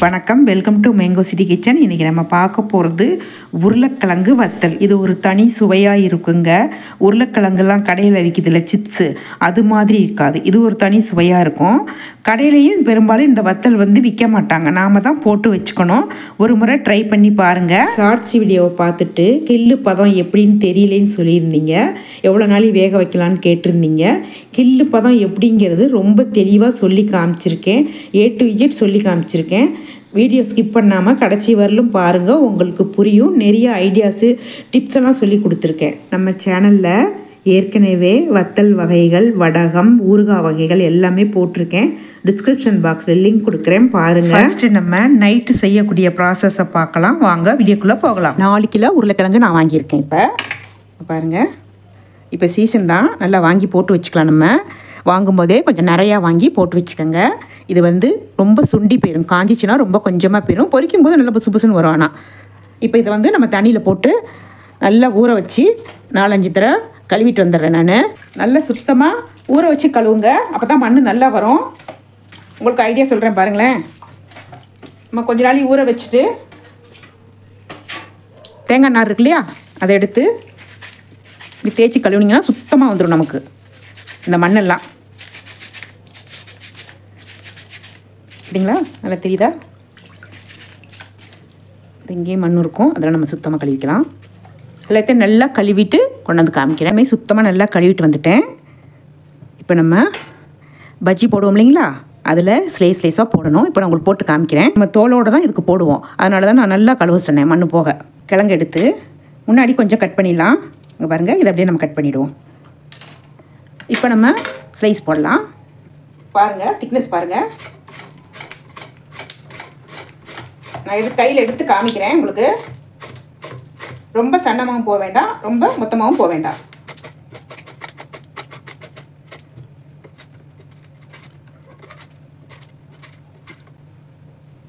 வணக்கம், welcome to mango city kitchen. இன்றைக்கி நம்ம பார்க்க போகிறது உருளைக்கிழங்கு வத்தல். இது ஒரு தனி சுவையாக இருக்குங்க. உருளைக்கிழங்குலாம் கடையில் விற்கிதில்ல சிப்ஸு, அது மாதிரி இருக்காது. இது ஒரு தனி சுவையாக இருக்கும். கடையிலையும் பெரும்பாலும் இந்த வத்தல் விற்க மாட்டாங்க, நாம் தான் போட்டு வச்சுக்கணும். ஒரு முறை ட்ரை பண்ணி பாருங்கள். ஷார்ட்ஸ் வீடியோவை பார்த்துட்டு கில்லு பதம் எப்படின்னு தெரியலேன்னு சொல்லியிருந்தீங்க. எவ்வளோ நாள் வேக வைக்கலான்னு கேட்டிருந்தீங்க. கில்லு பதம் எப்படிங்கிறது ரொம்ப தெளிவாக சொல்லி காமிச்சிருக்கேன். A to Z சொல்லி காமிச்சிருக்கேன். வீடியோ ஸ்கிப் பண்ணாமல் கடைசி வரலும் பாருங்கள், உங்களுக்கு புரியும். நிறைய ஐடியாஸு டிப்ஸ் எல்லாம் சொல்லி கொடுத்துருக்கேன். நம்ம சேனலில் ஏற்கனவே வத்தல் வகைகள், வடகம், ஊறுகாய் வகைகள் எல்லாமே போட்டிருக்கேன். டிஸ்கிரிப்ஷன் பாக்ஸில் லிங்க் கொடுக்குறேன், பாருங்கள். ஃபஸ்ட்டு நம்ம நைட்டு செய்யக்கூடிய ப்ராசஸை பார்க்கலாம். வாங்க வீடியோக்குள்ளே போகலாம். 4 கிலோ உருளைக்கிழங்கு நான் வாங்கியிருக்கேன். இப்போ பாருங்கள், இப்போ சீசன் தான், நல்லா வாங்கி போட்டு வச்சுக்கலாம். நம்ம வாங்கும்போதே கொஞ்சம் நிறையா வாங்கி போட்டு வச்சுக்கோங்க. இது ரொம்ப சுண்டி போயிடும், காஞ்சிச்சுன்னா ரொம்ப கொஞ்சமாக போயிடும். பொரிக்கும் போது நல்லா புசு புசுன்னு வரும். ஆனால் இப்போ இதை நம்ம தண்ணியில் போட்டு நல்லா ஊற வச்சு 4-5 தடவை கழுவிட்டு வந்துடுறேன். நான் நல்லா சுத்தமாக ஊற வச்சு கழுவுங்க, அப்போ தான் மண் நல்லா வரும். உங்களுக்கு ஐடியா சொல்கிறேன் பாருங்களேன். நம்ம கொஞ்ச நாளைக்கு ஊற வச்சுட்டு தேங்காய் நார் இருக்கு இல்லையா, அதை எடுத்து இப்படி தேய்ச்சி கழுவுனீங்கன்னா சுத்தமாக வந்துடும் நமக்கு இந்த மண்ணெல்லாம். சரிங்களா? நல்லா தெரியுதா? இங்கேயும் மண் இருக்கும், அதெல்லாம் நம்ம சுத்தமாக கழுவிக்கலாம். எல்லாத்தையும் நல்லா கழுவிட்டு கொண்டு வந்து காமிக்கிறேன். சுத்தமாக நல்லா கழுவிட்டு வந்துட்டேன். இப்போ நம்ம பஜ்ஜி போடுவோம் இல்லைங்களா, அதில் ஸ்லைஸாக போடணும். இப்போ நான் உங்களுக்கு போட்டு காமிக்கிறேன். நம்ம தோலோடு தான் இதுக்கு போடுவோம், அதனால தான் நான் நல்லா கழுவ சொன்னேன். மண் போக கிழங்கு எடுத்து முன்னாடி கொஞ்சம் கட் பண்ணிடலாம். இங்கே பாருங்கள், இதை அப்படியே நம்ம கட் பண்ணிவிடுவோம். இப்போ நம்ம ஸ்லைஸ் போடலாம். பாருங்கள், திக்னஸ் பாருங்கள். நான் கையில் எடுத்து காமிக்கிறேன் உங்களுக்கு. ரொம்ப சன்னமாகவும் போக வேண்டாம், ரொம்ப மொத்தமாகவும் போக வேண்டாம்.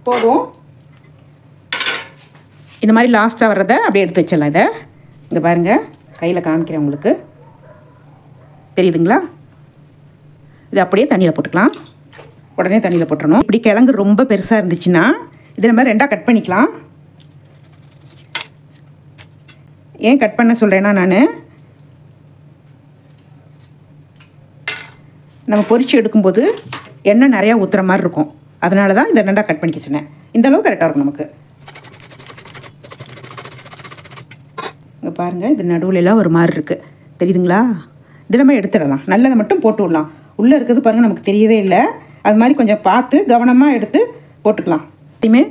போதும். இந்த மாதிரி லாஸ்ட்டாக வர்றதை அப்படியே எடுத்து வச்சிடலாம். இதை இங்கே பாருங்கள், கையில் காமிக்கிறேன் உங்களுக்கு. தெரியுதுங்களா? இது அப்படியே தண்ணியில் போட்டுக்கலாம். உடனே தண்ணியில் போட்டுறணும். இப்படி கிழங்கு ரொம்ப பெருசாக இருந்துச்சுன்னா இதை நம்ம 2ஆக கட் பண்ணிக்கலாம். ஏன் கட் பண்ண சொல்கிறேன்னா, நம்ம பொரிச்சு எடுக்கும்போது எண்ணெய் நிறையா ஊற்றுற மாதிரி இருக்கும், அதனால தான் இதை 2ஆக கட் பண்ணிக்க சொன்னேன். இந்த அளவு கரெக்டாக இருக்கும் நமக்கு. இங்கே பாருங்கள், இது நடுவுலலாம் ஒரு மாதிரி இருக்குது, தெரியுதுங்களா? இது நம்ம எடுத்துடலாம். நல்லதை மட்டும் போட்டு விடலாம். உள்ளே இருக்கிறது பாருங்கள், நமக்கு தெரியவே இல்லை. அது மாதிரி கொஞ்சம் பார்த்து கவனமாக எடுத்து போட்டுக்கலாம். எப்பயுமே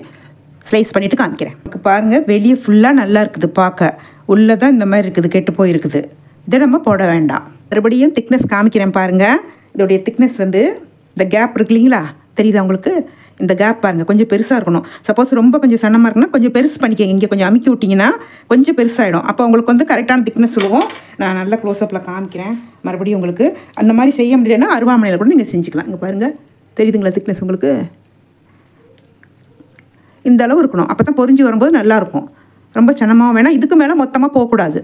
ஸ்லைஸ் பண்ணிவிட்டு காமிக்கிறேன். நமக்கு பாருங்கள், வெளியே ஃபுல்லாக நல்லா இருக்குது பார்க்க, உள்ளே தான் இந்த மாதிரி இருக்குது, கெட்டு போயிருக்குது. இதை நம்ம போட வேண்டாம். மறுபடியும் திக்னஸ் காமிக்கிறேன் பாருங்கள். இதோடைய திக்னஸ் இந்த கேப் இருக்கு இல்லைங்களா, தெரியுதா உங்களுக்கு? இந்த கேப் பாருங்கள், கொஞ்சம் பெருசாக இருக்கணும். சப்போஸ் ரொம்ப கொஞ்சம் சன்னமாக இருக்குன்னா கொஞ்சம் பெருசு பண்ணிக்கங்க. இங்கே கொஞ்சம் அமுக்கி விட்டிங்கன்னா கொஞ்சம் பெருசாகிடும். அப்போ உங்களுக்கு கரெக்டான திக்னஸ் சொல்லுவோம். நான் நல்லா க்ளோஸ்அப்பில் காமிக்கிறேன். மறுபடியும் உங்களுக்கு அந்த மாதிரி செய்ய முடியலைன்னா அருவாமனையில் கூட நீங்கள் செஞ்சுக்கலாம். இங்கே பாருங்கள், தெரியுதுங்களா திக்னஸ் உங்களுக்கு? இந்த அளவு இருக்கணும், அப்போ தான் பொரிஞ்சு வரும்போது நல்லாயிருக்கும். ரொம்ப சன்னமாக வேணாம், இதுக்கு மேலே மொத்தமாக போகக்கூடாது.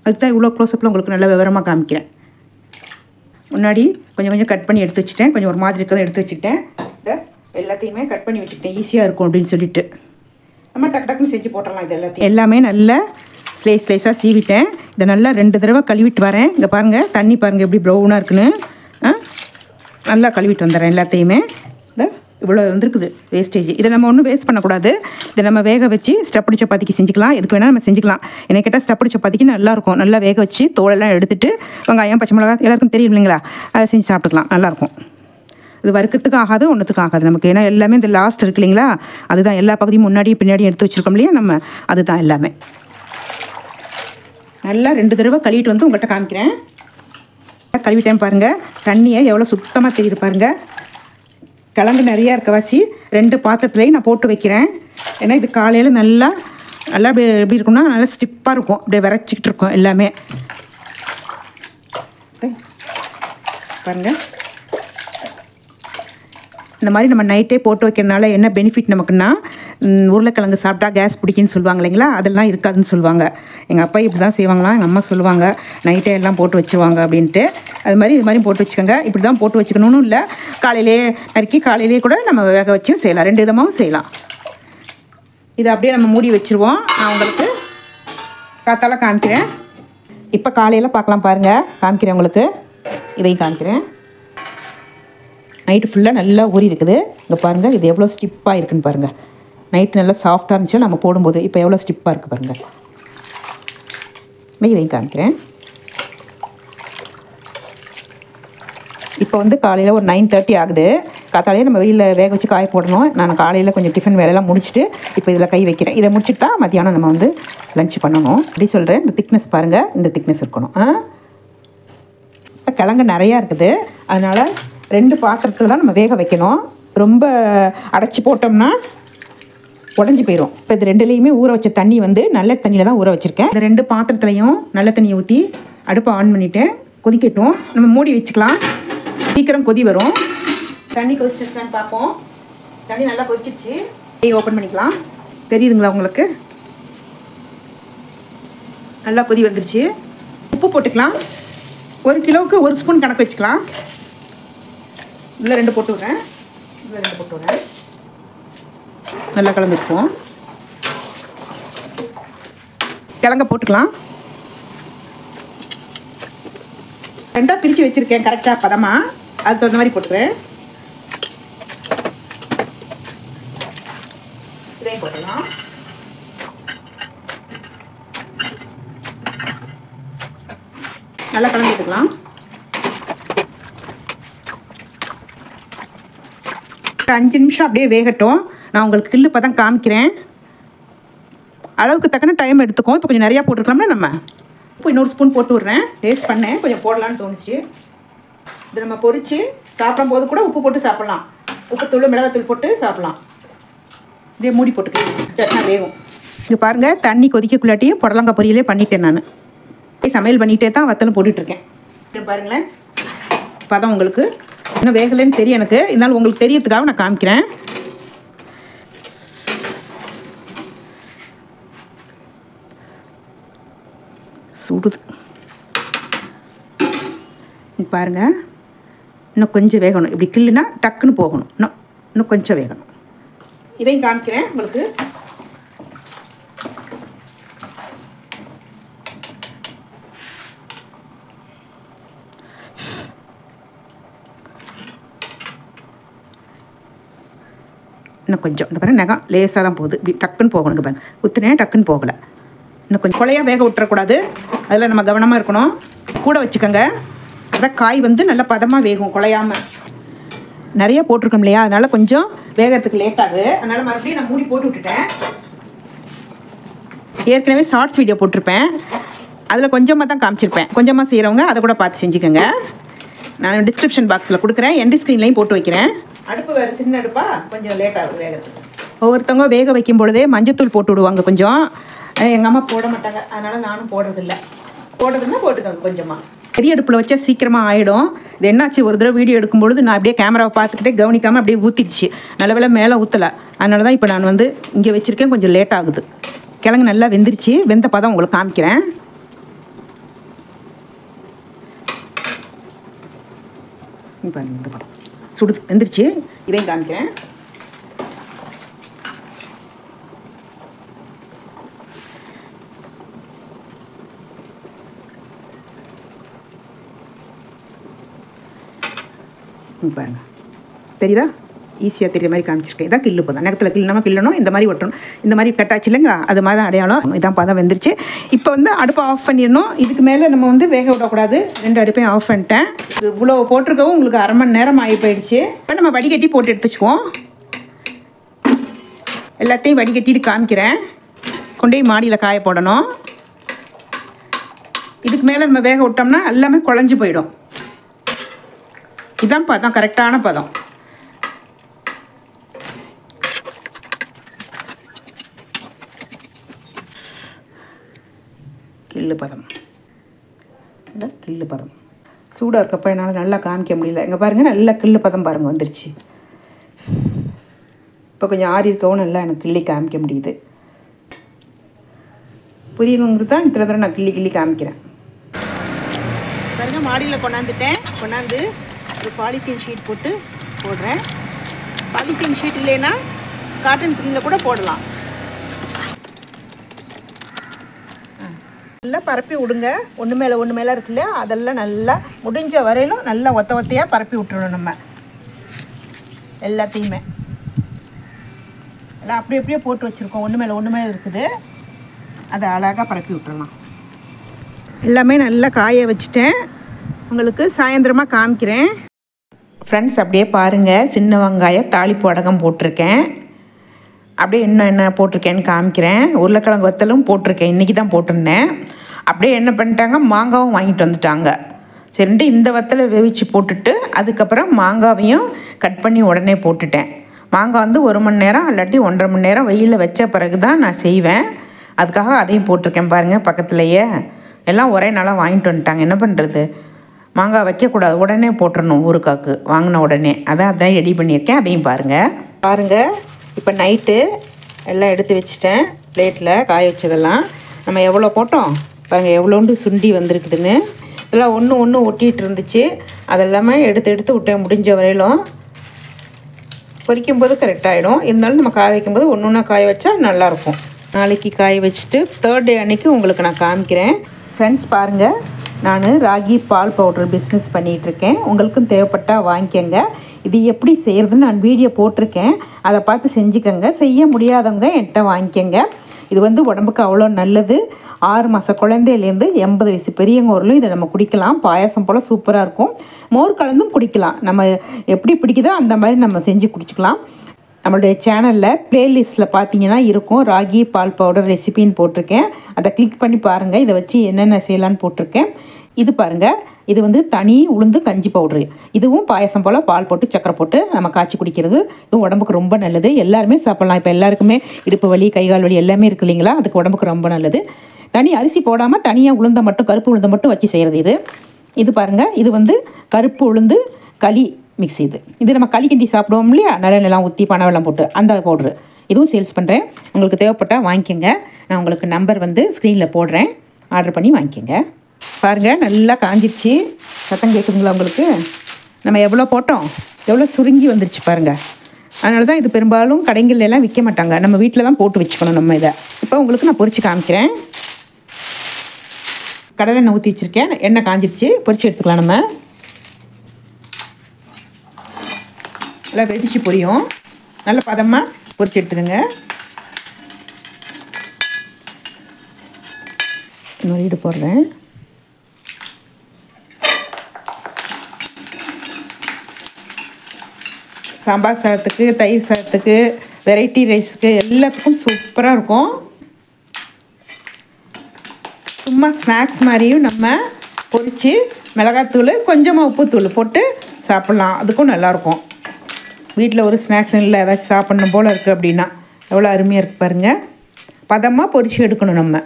அதுக்கு தான் இவ்வளோ க்ளோஸ்அப்பில் உங்களுக்கு நல்லா விவரமாக காமிக்கிறேன். முன்னாடி கொஞ்சம் கொஞ்சம் கட் பண்ணி எடுத்து வச்சுட்டேன். கொஞ்சம் ஒரு மாதிரி இருக்கிறத எடுத்து வச்சுக்கிட்டேன். இதை எல்லாத்தையுமே கட் பண்ணி வச்சுக்கிட்டேன், ஈஸியாக இருக்கும் அப்படின்னு சொல்லிட்டு. நம்ம டக்கு டக்குன்னு செஞ்சு போட்டுடலாம். இது எல்லாமே நல்லா ஸ்லைஸாக சீவிட்டேன். இதை நல்லா 2 தடவை கழுவிட்டு வரேன். இங்கே பாருங்கள், தண்ணி பாருங்கள் எப்படி ப்ரௌனாக இருக்குன்னு. நல்லா கழுவிட்டு வந்துடுறேன் எல்லாத்தையுமே. இவ்வளோ வந்துருக்குது வேஸ்டேஜ். இதை நம்ம ஒன்றும் வேஸ்ட் பண்ணக்கூடாது. இதை நம்ம வேக வச்சு ஸ்டப்படி சப்பாத்திக்கு செஞ்சுக்கலாம். எதுக்கு வேணால் நம்ம செஞ்சுக்கலாம். எனக்கு கேட்டால் ஸ்டப்படி சப்பாத்திக்கு நல்லாயிருக்கும். நல்லா வேக வச்சு தோலெல்லாம் எடுத்துகிட்டு வெங்காயம், பச்சை மிளகாய் எல்லாருக்கும் தெரியும் இல்லைங்களா, அதை செஞ்சு சாப்பிட்டுக்கலாம். நல்லாயிருக்கும். இது வறுக்கிறதுக்கு ஆகாது, ஒன்றுத்துக்கும் ஆகாது நமக்கு. ஏன்னா எல்லாமே இந்த லாஸ்ட் இருக்கு இல்லைங்களா, அதுதான். எல்லா பகுதியும் முன்னாடியும் பின்னாடியும் எடுத்து வச்சுருக்கோம் இல்லையா நம்ம, அதுதான் எல்லாமே. நல்லா 2 தடவை கழுவிட்டு உங்கள்கிட்ட காமிக்கிறேன். கழுவிட்டேன் பாருங்கள், தண்ணியை எவ்வளோ சுத்தமாக தெரியுது பாருங்கள். கிழங்கு நிறையா இருக்கவாசி 2 பாத்திரத்துலேயும் நான் போட்டு வைக்கிறேன். ஏன்னா இது காலையில் நல்லா எப்படி இருக்கும்னா நல்லா ஸ்டிப்பாக இருக்கும், அப்படியே விரைச்சிக்கிட்டு இருக்கும் எல்லாமே. பாருங்கள், இந்த மாதிரி நம்ம நைட்டே போட்டு வைக்கிறதுனால என்ன பெனிஃபிட் நமக்குன்னா, உருளைக்கிழங்கு சாப்பிட்டா கேஸ் பிடிக்குன்னு சொல்லுவாங்க இல்லைங்களா, அதெல்லாம் இருக்காதுன்னு சொல்லுவாங்க. எங்கள் அப்பா இப்படி தான் செய்வாங்களாம், எங்கள் அம்மா சொல்லுவாங்க நைட்டே எல்லாம் போட்டு வச்சுருவாங்க அப்படின்ட்டு. அது மாதிரி இது மாதிரி போட்டு வச்சுக்கோங்க. இப்படி தான் போட்டு வச்சுக்கணும்னு இல்லை, காலையிலே நறுக்கி காலையிலே கூட நம்ம வேக வச்சும் செய்யலாம், 2 விதமாகவும் செய்யலாம். இதை அப்படியே நம்ம மூடி வச்சுருவோம். நான் உங்களுக்கு காத்தால காமிக்கிறேன். இப்போ காலையில் பார்க்கலாம் பாருங்கள், காமிக்கிறேன் உங்களுக்கு. இதையும் காமிக்கிறேன். நைட்டு ஃபுல்லாக நல்லா ஊறி இருக்குது. இங்கே பாருங்கள், இது எவ்வளோ ஸ்டிப்பாக இருக்குதுன்னு பாருங்கள். நைட்டு நல்லா சாஃப்டாக இருந்துச்சு நம்ம போடும்போது. இப்போ எவ்வளோ ஸ்டிப்பாக இருக்குது பாருங்கள். இதையும் காமிக்கிறேன். இப்போ வந்து காலையில் ஒரு 9:30 ஆகுது. காத்தாலேயே நம்ம வெயிலில் வேக வச்சு காய போடணும். நான் காலையில் கொஞ்சம் டிஃபன் வேலையெல்லாம் முடிச்சுட்டு இப்போ இதில் கை வைக்கிறேன். இதை முடிச்சுட்டு தான் மத்தியானம் நம்ம வந்து லஞ்ச் பண்ணணும். அப்படி சொல்கிறேன். இந்த திக்னஸ் பாருங்கள், இந்த திக்னஸ் இருக்கணும். இப்போ கிழங்கு நிறையா இருக்குது, அதனால் 2 பாத்திரத்தில் தான் நம்ம வேக வைக்கணும். ரொம்ப அடைச்சி போட்டோம்னா உடஞ்சி போயிடும். இப்போ இது 2லேயுமே ஊற வச்ச தண்ணி வந்து நல்ல தண்ணியில் தான் ஊற வச்சுருக்கேன். இந்த 2 பாத்திரத்துலையும் நல்ல தண்ணியை ஊற்றி அடுப்பை ஆன் பண்ணிவிட்டேன். கொதிக்கட்டும், நம்ம மூடி வச்சுக்கலாம். சீக்கிரம் கொதி வரும். தண்ணி கொதிச்சிருச்சான்னு பார்ப்போம். தண்ணி நல்லா கொதிச்சிருச்சு. ஓப்பன் பண்ணிக்கலாம். தெரியுதுங்களா உங்களுக்கு? நல்லா கொதி வந்துருச்சு. உப்பு போட்டுக்கலாம். 1 கிலோவுக்கு 1 ஸ்பூன் கணக்கு வச்சுக்கலாம். இதில் 2 போட்டு விட்றேன். இதில் 2 போட்டு விட்றேன். நல்லா கலந்துருப்போம். கிழங்க போட்டுக்கலாம். 2ஆக பிரித்து வச்சுருக்கேன் கரெக்டாக பதமாக. அதுக்கு தகுந்த மாதிரி போட்டுக்கிறேன். இதையும் போட்டுக்கலாம். நல்லா கலந்து விட்டுக்கலாம். ஒரு 5 நிமிஷம் அப்படியே வேகட்டும். நான் உங்களுக்கு கில்லு பதம் காமிக்கிறேன். அளவுக்கு தக்கன டைம் எடுத்துக்கும். இப்போ கொஞ்சம் நிறையா போட்டுருக்கலாம்னா நம்ம இப்போ இன்னொரு ஸ்பூன் போட்டு விட்றேன். டேஸ்ட் பண்ணேன், கொஞ்சம் போடலான்னு தோணுச்சு. இது நம்ம பொரித்து சாப்பிடும்போது கூட உப்பு போட்டு சாப்பிட்லாம். உப்புத்தூள் மிளகாத்தூள் போட்டு சாப்பிட்லாம். இதே மூடி போட்டுக்கலாம், சட்னா வேகும். இங்கே பாருங்கள், தண்ணி கொதிக்கக்குள்ளாட்டியும் புடலங்காய் பொரியலே பண்ணிட்டேன். நான் சமையல் பண்ணிகிட்டே தான் வத்தலும் போட்டுட்ருக்கேன். பாருங்களேன் பதம் உங்களுக்கு இன்னும் வேகலைன்னு தெரியும் எனக்கு. இருந்தாலும் உங்களுக்கு தெரியறதுக்காக நான் காமிக்கிறேன். சுடுது பாருங்கள். இன்னும் கொஞ்சம் வேகணும். இப்படி கில்லுனா டக்குன்னு போகணும். இன்னும் கொஞ்சம் வேகணும். இதையும் காமிக்கிறேன் உங்களுக்கு. இன்னும் கொஞ்சம் இந்த பாருங்கள், நகம் லேசாக தான் போகுது. இப்படி டக்குன்னு போகணுங்க பாருங்கள். ஊற்றுனேன், டக்குன்னு போகலை. இன்னும் கொஞ்சம் கொலையாக வேக விட்டுறக்கூடாது. அதில் நம்ம கவனமாக இருக்கணும். கூட வச்சுக்கோங்க. அதான் காய் வந்து நல்லா பதமாக வேகும், குழையாமல். நிறையா போட்டிருக்கோம் இல்லையா, அதனால் கொஞ்சம் வேகிறதுக்கு லேட் ஆகுது. அதனால் மறுபடியும் நான் மூடி போட்டு விட்டுட்டேன். ஏற்கனவே ஷார்ட்ஸ் வீடியோ போட்டிருப்பேன், அதில் கொஞ்சமாக தான் காமிச்சிருப்பேன். கொஞ்சமாக செய்கிறவங்க அதை கூட பார்த்து செஞ்சுக்கோங்க. நான் டிஸ்கிரிப்ஷன் பாக்ஸில் கொடுக்குறேன், எண்ட் ஸ்க்ரீன்லையும் போட்டு வைக்கிறேன். அடுப்பு வேறு சின்ன அடுப்பாக கொஞ்சம் லேட் ஆகும் வேகிறதுக்கு. ஒவ்வொருத்தவங்க வேக வைக்கும் பொழுதே மஞ்சத்தூள் போட்டு விடுவாங்க கொஞ்சம். எங்கள் அம்மா போட மாட்டாங்க, அதனால் நானும் போடுறதில்ல. போடுறதுன்னா போட்டுக்கோங்க கொஞ்சமாக. பெரிய அடுப்பில் வச்சா சீக்கிரமாக ஆகிடும். இது என்னாச்சு, ஒரு தடவை வீடியோ எடுக்கும்பொழுது நான் அப்படியே கேமராவை பார்த்துக்கிட்டே கவனிக்காமல் அப்படியே ஊற்றிடுச்சு. நல்ல வேளை மேலே ஊற்றலை. அதனால தான் இப்போ நான் வந்து இங்கே வச்சுருக்கேன். கொஞ்சம் லேட் ஆகுது. கிழங்கு நல்லா வெந்துருச்சு. வெந்த பதம் உங்களுக்கு காமிக்கிறேன். பாருங்க, இந்த பதம் சுடு வெந்துருச்சு. இதையும் காமிக்கிறேன். பாருங்கள், தெரியுதா? ஈஸியாக தெரியுற மாதிரி காமிச்சிருக்கேன். இதான் கில்லு பதம். நகத்தில் கிள்ளணும், கிள்ளணும், இந்த மாதிரி ஒட்டணும். இந்த மாதிரி கட்டாச்சு இல்லைங்களா, அது மாதிரி தான் அடையாளம். இதான் பதம் வெந்துருச்சு. இப்போ வந்து அடுப்பை ஆஃப் பண்ணிடணும். இதுக்கு மேலே நம்ம வந்து வேக விடக்கூடாது. 2 அடுப்பையும் ஆஃப் பண்ணிட்டேன். இவ்வளோ போட்டிருக்கவும் உங்களுக்கு 1/2 மணி நேரம் ஆகி போயிடுச்சு. இப்போ நம்ம வடிகட்டி போட்டு எடுத்து வச்சுக்குவோம். எல்லாத்தையும் வடிகட்டிட்டு காமிக்கிறேன். கொண்டு போய் மாடியில் காய போடணும். இதுக்கு மேலே நம்ம வேக விட்டோம்னா எல்லாமே குழஞ்சி போயிடும். இதான் பதம், கரெக்டான பதம். கில்லு பதம். இந்த கில்லு பதம் சூடாக இருக்கப்போ என்னால் நல்லா காமிக்க முடியல. இங்கே பாருங்கள், நல்லா கில்லு பதம் பாருங்கள் வந்துருச்சு. இப்போ கொஞ்சம் ஆறி இருக்கவும் நல்லா எனக்கு கிள்ளி காமிக்க முடியுது. புதியவங்களுக்கு தான் இத்தனை தடவை நான் கிள்ளி காமிக்கிறேன். பாருங்கள், மாடியில் கொண்டாந்து ஒரு பாலித்தீன் ஷீட் போட்டு போடுறேன். பாலித்தீன் ஷீட் இல்லைன்னா காட்டன் துணியில் கூட போடலாம். நல்லா பரப்பி விடுங்க. ஒன்று மேலே இருக்கு இல்லையா, அதெல்லாம் நல்லா முடிஞ்ச வரையிலும் நல்லா ஒத்தையாக பரப்பி விட்டுறணும். நம்ம எல்லாத்தையுமே எல்லாம் அப்படியே போட்டு வச்சுருக்கோம். ஒன்று மேலே இருக்குது, அதை அழகாக பரப்பி விட்டுறலாம். எல்லாமே நல்லா காய வச்சுட்டேன். உங்களுக்கு சாயந்தரமாக காமிக்கிறேன். ஃப்ரெண்ட்ஸ், அப்படியே பாருங்கள், சின்ன வெங்காயம் தாளிப்பு வடகம் போட்டிருக்கேன். அப்படியே என்ன போட்டிருக்கேன்னு காமிக்கிறேன். உருளைக்கிழங்கு வத்தலும் போட்டிருக்கேன், இன்றைக்கி தான் போட்டிருந்தேன். அப்படியே என்ன பண்ணிட்டாங்க, மாங்காவும் வாங்கிட்டு வந்துட்டாங்க. சரின்ட்டு இந்த வத்தலை வேவிச்சு போட்டுட்டு அதுக்கப்புறம் மாங்காவையும் கட் பண்ணி உடனே போட்டுட்டேன். மாங்காய் வந்து 1 மணி நேரம் இல்லாட்டி 1.5 மணி நேரம் வெயிலில் வச்ச பிறகு தான் நான் செய்வேன். அதுக்காக அதையும் போட்டிருக்கேன். பாருங்கள், பக்கத்துலேயே எல்லாம் ஒரே நாளாக வாங்கிட்டு வந்துட்டாங்க. என்ன பண்ணுறது, மாங்காய் வைக்கக்கூடாது, உடனே போட்டுடணும் ஊறுகாய்க்கு வாங்கின உடனே. அதான் ரெடி பண்ணியிருக்கேன், அதையும் பாருங்கள். இப்போ நைட்டு எல்லாம் எடுத்து வச்சுட்டேன் பிளேட்டில், காய வச்சதெல்லாம். நம்ம எவ்வளோ போட்டோம் பாருங்கள், எவ்வளோண்டு சுண்டி வந்திருக்குதுன்னு. இதெல்லாம் ஒன்று ஒட்டிகிட்டு இருந்துச்சு, அதெல்லாமே எடுத்து விட்டேன். முடிஞ்ச வரையிலும் பொரிக்கும்போது கரெக்டாகிடும். இருந்தாலும் நம்ம காய வைக்கும்போது ஒன்று காய வச்சா நல்லாயிருக்கும். நாளைக்கு காய வச்சுட்டு 3rd டே அன்றைக்கி உங்களுக்கு நான் காமிக்கிறேன். ஃப்ரெண்ட்ஸ், பாருங்கள், நான் ராகி பால் பவுடர் பிஸ்னஸ் பண்ணிகிட்ருக்கேன். உங்களுக்கும் தேவைப்பட்டால் வாங்கிக்கங்க. இது எப்படி செய்கிறதுன்னு நான் வீடியோ போட்டிருக்கேன், அதை பார்த்து செஞ்சுக்கோங்க. செய்ய முடியாதவங்க என்கிட்ட வாங்கிக்கங்க. இது வந்து உடம்புக்கு அவ்வளோ நல்லது. 6 மாத குழந்தையிலேருந்து 80 வயசு பெரியவங்க வரலும் இதை நம்ம குடிக்கலாம். பாயாசம் போல் சூப்பராக இருக்கும். மோர் கலந்தும் குடிக்கலாம். நம்ம எப்படி பிடிக்குதோ அந்த மாதிரி நம்ம செஞ்சு குடிச்சிக்கலாம். நம்மளுடைய சேனலில் ப்ளேலிஸ்ட்டில் பார்த்தீங்கன்னா இருக்கும், ராகி பால் பவுடர் ரெசிபின்னு போட்டிருக்கேன். அதை கிளிக் பண்ணி பாருங்கள். இதை வச்சு என்னென்ன செய்யலான்னு போட்டிருக்கேன். இது பாருங்கள், இது வந்து தனி உளுந்து கஞ்சி பவுட்ரு. இதுவும் பாயசம் போல் பால் போட்டு சக்கரை போட்டு நம்ம காய்ச்சி குடிக்கிறது. இதுவும் உடம்புக்கு ரொம்ப நல்லது. எல்லாருமே சாப்பிட்லாம். இப்போ எல்லாருக்குமே இடுப்பு வலி, கைகால் வலி எல்லாமே இருக்குது இல்லைங்களா, அதுக்கு உடம்புக்கு ரொம்ப நல்லது. தனி அரிசி போடாமல் தனியாக உளுந்தை மட்டும், கருப்பு உளுந்தை மட்டும் வச்சு செய்கிறது இது பாருங்கள். இது வந்து கருப்பு உளுந்து களி மிக்ஸ். இது நம்ம களி கிண்டி சாப்பிடுவோம் இல்லையா, நல்லெண்ணெய்லாம் ஊற்றி பனவெல்லாம் போட்டு, அந்த பவுட்ரு. இதுவும் சேல்ஸ் பண்ணுறேன். உங்களுக்கு தேவைப்பட்டால் வாங்கிக்கோங்க. நான் உங்களுக்கு நம்பர் வந்து ஸ்க்ரீனில் போடுறேன், ஆர்டர் பண்ணி வாங்கிக்கோங்க. பாருங்கள், நல்லா காஞ்சிடுச்சு. சத்தம் கேட்குதுங்களா உங்களுக்கு? நம்ம எவ்வளோ போட்டோம், எவ்வளோ சுருங்கி வந்துருச்சு பாருங்கள். அதனால தான் இது பெரும்பாலும் கடைங்கள்லாம் விற்க மாட்டாங்க. நம்ம வீட்டில் தான் போட்டு வச்சுக்கணும் நம்ம இதை. இப்போ உங்களுக்கு நான் பொரித்து காமிக்கிறேன். கடலை எண்ணெய் ஊற்றி வச்சுருக்கேன், எண்ணெய் காஞ்சிடுச்சு, பொரித்து எடுத்துக்கலாம். நம்ம நல்லா வெடிச்சு பொரியும். நல்ல பதமாக பொரித்து எடுத்துக்கோங்க. இன்னொரு ஈடு போடுறேன். சாம்பார் சாதத்துக்கு, தயிர் சாதத்துக்கு, வெரைட்டி ரைஸுக்கு எல்லாத்துக்கும் சூப்பராக இருக்கும். சும்மா ஸ்நாக்ஸ் மாதிரியும் நம்ம பொரித்து மிளகாத்தூள் கொஞ்சமாக உப்புத்தூள் போட்டு சாப்பிட்லாம். அதுக்கும் நல்லாயிருக்கும். வீட்டில் ஒரு ஸ்நாக்ஸ் இல்லை, ஏதாச்சும் சாப்பிட்ணும் போல் இருக்குது அப்படின்னா எவ்வளோ அருமையாக இருக்குது பாருங்கள். பதமாக பொரித்து எடுக்கணும். நம்ம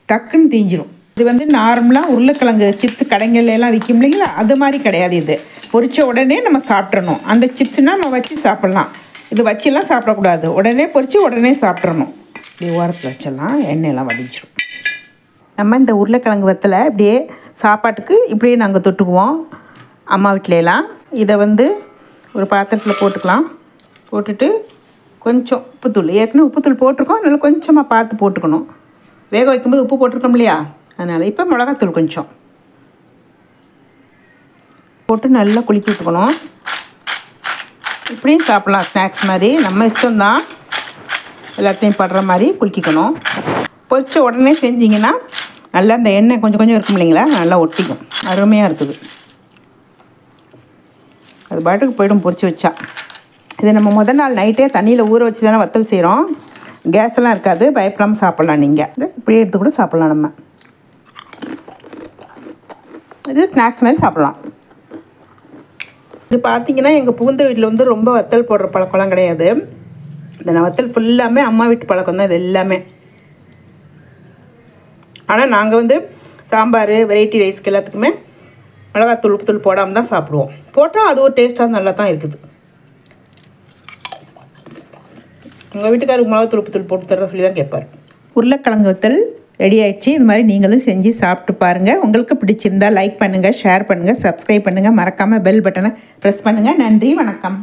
டக்குன்னு தீஞ்சிரும். இது வந்து நார்மலாக உருளைக்கிழங்கு சிப்ஸ் கடைங்கள்லாம் விற்கும் இல்லைங்களா, அது மாதிரி கிடையாது. இது பொரித்த உடனே நம்ம சாப்பிட்றணும். அந்த சிப்ஸ்னால் நம்ம வச்சு சாப்பிட்லாம். இது வச்செல்லாம் சாப்பிடக்கூடாது. உடனே பொரித்து உடனே சாப்பிட்றணும். இப்படி ஓரத்தில் வச்சிடலாம், எண்ணெயெல்லாம் வடிஞ்சிடும். நம்ம இந்த உருளைக்கிழங்கு வத்தலை இப்படியே சாப்பாட்டுக்கு இப்படியே நாங்கள் தொட்டுக்குவோம் அம்மா வீட்டிலலாம். இதை வந்து ஒரு பாத்திரத்தில் போட்டுக்கலாம். போட்டுட்டு கொஞ்சம் உப்புத்தூள், ஏற்கனவே உப்புத்தூள் போட்டிருக்கோம், அதனால் கொஞ்சமாக பார்த்து போட்டுக்கணும். வேக வைக்கும்போது உப்பு போட்டிருக்கோம் இல்லையா, அதனால் இப்போ மிளகாத்தூள் கொஞ்சம் போட்டு நல்லா குலுக்கி விட்டுக்கணும். இப்படியும் சாப்பிட்லாம் ஸ்நாக்ஸ் மாதிரி, நம்ம இஷ்டம்தான். எல்லாத்தையும் படுற மாதிரி குலுக்கிக்கணும். பொரிச்ச உடனே செஞ்சிங்கன்னா நல்லா இந்த எண்ணெய் கொஞ்சம் கொஞ்சம் இருக்கும் இல்லைங்களா, நல்லா ஒட்டிக்கும். அருமையாக இருக்குது. அது பாட்டுக்கு போய்டும் பொரிச்சு வச்சா. இதை நம்ம முதல் நாள் நைட்டே தண்ணியில் ஊற வச்சு தானே வத்தல் செய்கிறோம். கேஸெல்லாம் இருக்காது, பயப்படாமல் சாப்பிட்லாம். நீங்கள் இப்படியே எடுத்து கூட சாப்பிட்லாம். நம்ம இது ஸ்நாக்ஸ் மாதிரி சாப்பிட்லாம். இது பார்த்திங்கன்னா எங்கள் புகுந்த வீட்டில் வந்து ரொம்ப வத்தல் போடுற பழக்கம்லாம் கிடையாது. இந்த வத்தல் ஃபுல்லாமே அம்மா வீட்டு பழக்கம் தான் இது எல்லாமே. ஆனால் நாங்கள் வந்து சாம்பார், வெரைட்டி ரைஸ்க்கு எல்லாத்துக்குமே மிளகாத்தூள் உப்புத்தூள் போடாமல் தான் சாப்பிடுவோம். போட்டால் அது ஒரு டேஸ்ட்டாக நல்லா தான் இருக்குது. உங்கள் வீட்டுக்காரருக்கு மிளகாத்தூள் உப்புத்தூள் போட்டு தர சொல்லி தான் கேட்பார். உருளைக்கிழங்கு வத்தல் ரெடி ஆகிடுச்சு. இது மாதிரி நீங்களும் செஞ்சு சாப்பிட்டு பாருங்கள். உங்களுக்கு பிடிச்சிருந்தால் லைக் பண்ணுங்கள், ஷேர் பண்ணுங்கள், சப்ஸ்கிரைப் பண்ணுங்கள். மறக்காமல் பெல் பட்டனை ப்ரெஸ் பண்ணுங்கள். நன்றி, வணக்கம்.